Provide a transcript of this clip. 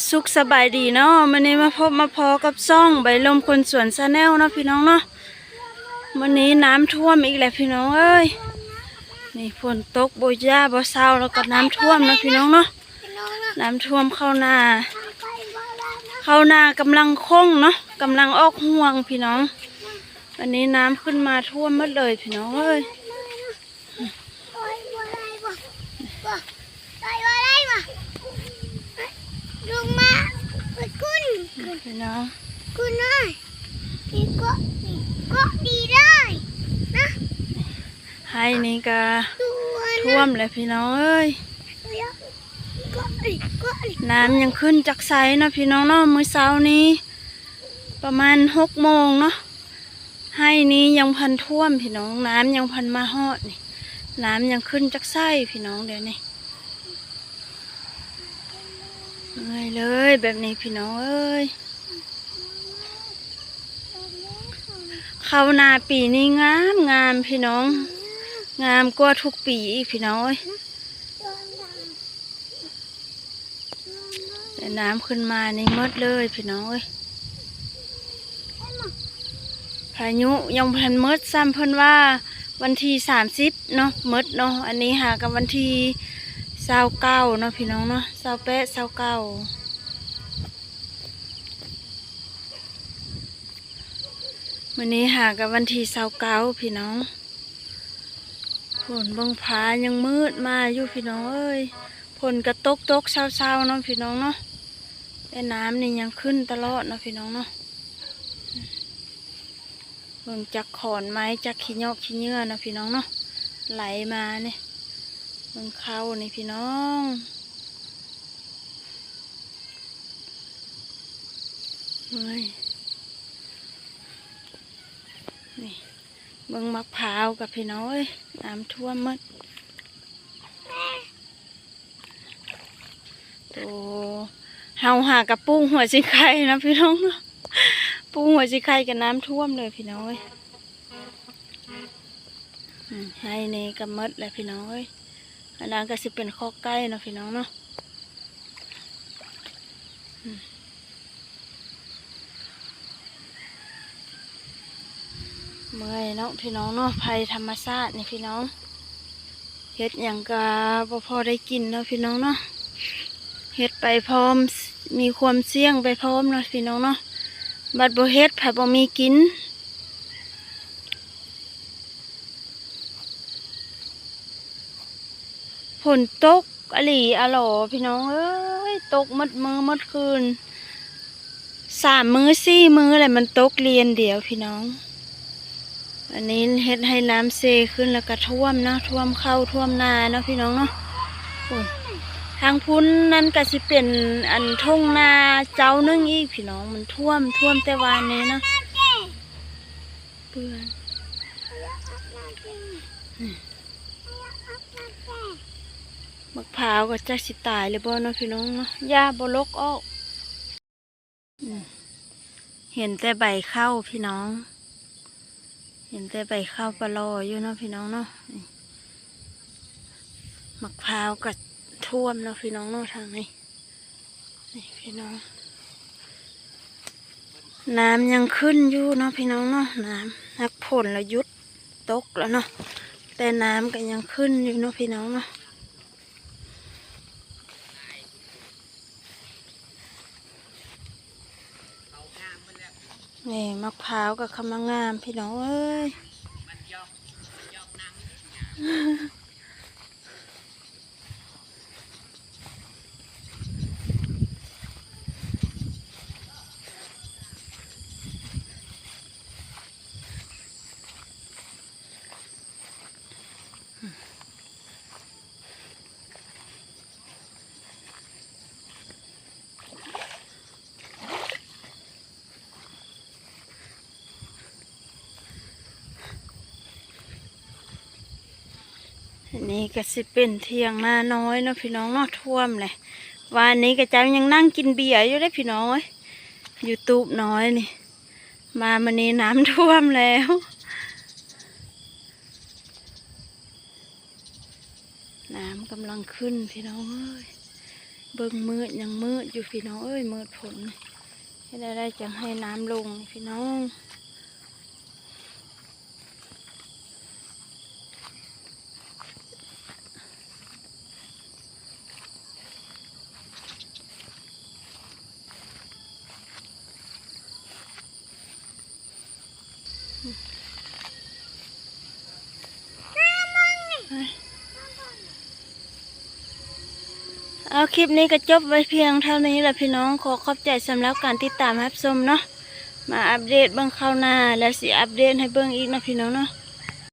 สุขสบายดีเนาะวันนี้มาพบมาพอกับซ่องใบลมคนสวนชาแนลเนาะพี่น้องเนาะวันนี้น้ำท่วมอีกแล้วพี่น้องเอ้ยนี่ฝนตกโบยาบ่เศร้าแล้วก็น้ำท่วมเนาะพี่น้องเนาะน้ำท่วมเข้านากำลังคงเนาะกำลังออกห่วงพี่น้องวันนี้น้ำขึ้นมาท่วมหมดเลยพี่น้องเอ้ยลงมาคุณพี่น้องคุณเลยนี่ก็ดีเลยนะให้นี่ก็ท่วมเลยพี่น้องเอ้ยน้ำยังขึ้นจากไซนะพี่น้องเนาะมื้อเช้านี้ประมาณ6 โมงเนาะให้นี้ยังพันท่วมพี่น้องน้ำยังพันมาฮอดนี่น้ำยังขึ้นจากไซพี่น้องเดี๋ยวนี้เลยแบบนี้พี่น้องเอ้ยข้าวนาปีนี้งามพี่น้องงามกว่าทุกปีอีกพี่น้องเอ้ยแต่น้ำขึ้นมานี่หมดเลยพี่น้องเอ้ยพายุยังพันมดซ้ำเพิ่นว่าวันที่30เนาะมดเนาะอันนี้หากับวันที่29เนาะพี่น้องเนาะ28 29วันนี้หากับวันที่29พี่น้องฝนบางผายังมืดมาอยู่พี่น้องเอ้ยฝนกระตกเช้าเนาะพี่น้องเนาะแต่น้ำนี่ยังขึ้นตลอดเนาะพี่น้องเนาะเบิ่งจากขอนไม้จากขี้ยอกขี้เยื่อนะพี่น้องเนาะไหลมาเนี่ยเบิ่งเข้านี่พี่น้องเฮ้ยนี่เบิ่งมะพร้าวกับพี่น้องเอ้ยน้ำท่วมหมดโตเฮาหากับปุ้งหัวจิไข่นะพี่น้องเนาะปุ้งหัวจิไข่กับน้ำท่วมเลยพี่น้องเอ้ยให้นี่กับมดเลยพี่น้องเอ้ยอันนั้นก็สิเป็นข้อใกล้นะพี่น้องเนาะเมื่อยเนาะพี่น้องเนาะภัยธรรมชาตินี่พี่น้องเฮ็ดอย่างกะบ่พอได้กินเนาะพี่น้องเนาะเฮ็ดไปพร้อมมีความเสี่ยงไปพร้อมเนาะพี่น้องเนาะบัดบ่เฮ็ดไผบ่มีกินฝนตกอหลีอะหลอพี่น้องเอ้ยตกมดมือมดคืน3 มื้อ4 มื้อแหละมันตกเรียนเดียวพี่น้องอันนี้เฮ็ดให้น้ำเซขึ้นแล้วก็ท่วมนะท่วมเข้าท่วมนาเนาะพี่น้องเนาะทางพุ้นนั่นก็สิเป็นอันทุ่งนาเจ้านึงอีกพี่น้องมันท่วมแต่วานนี้นะเปื้อนมะพร้าวก็จะสิตายเลยบ่เนาะพี่น้องเนาะหญ้าบ่รกออกเห็นแต่ใบข้าวพี่น้องเห็นแต่ใบข้าวปลออยู่เนาะพี่น้องเนาะมะพร้าวก็ท่วมเนาะพี่น้องเนาะทางนี้นี่พี่น้องน้ำยังขึ้นอยู่เนาะพี่น้องเนาะน้ำนักผลแล้วยุดตกแล้วเนาะแต่น้ำก็ยังขึ้นอยู่เนาะพี่น้องเนาะนี่มะพร้าวกับขมงามพี่น้องเอ้ยนี่ก็สิเป็นเที่ยงนาน้อยเนาะพี่น้องเนาะท่วมเลยวันนี้ก็จะยังนั่งกินเบียร์อยู่ได้พี่น้องยูทูบน้อยนี่มาวันนี้น้ำท่วมแล้วน้ำกำลังขึ้นพี่น้องเอ้ย เบิ่งมืดยังมืดอยู่พี่น้องเอ้ยมืดฝนให้ได้จังให้น้ำลงพี่น้องเอาคลิปนี้ก็จบไว้เพียงเท่านี้แหละพี่น้องขอขอบใจสำหรับการติดตามรับชมเนาะมาอัปเดตเบื้องข้าวหน้าแล้วสิอัปเดตให้เบื้องอีกนะพี่น้องเนาะ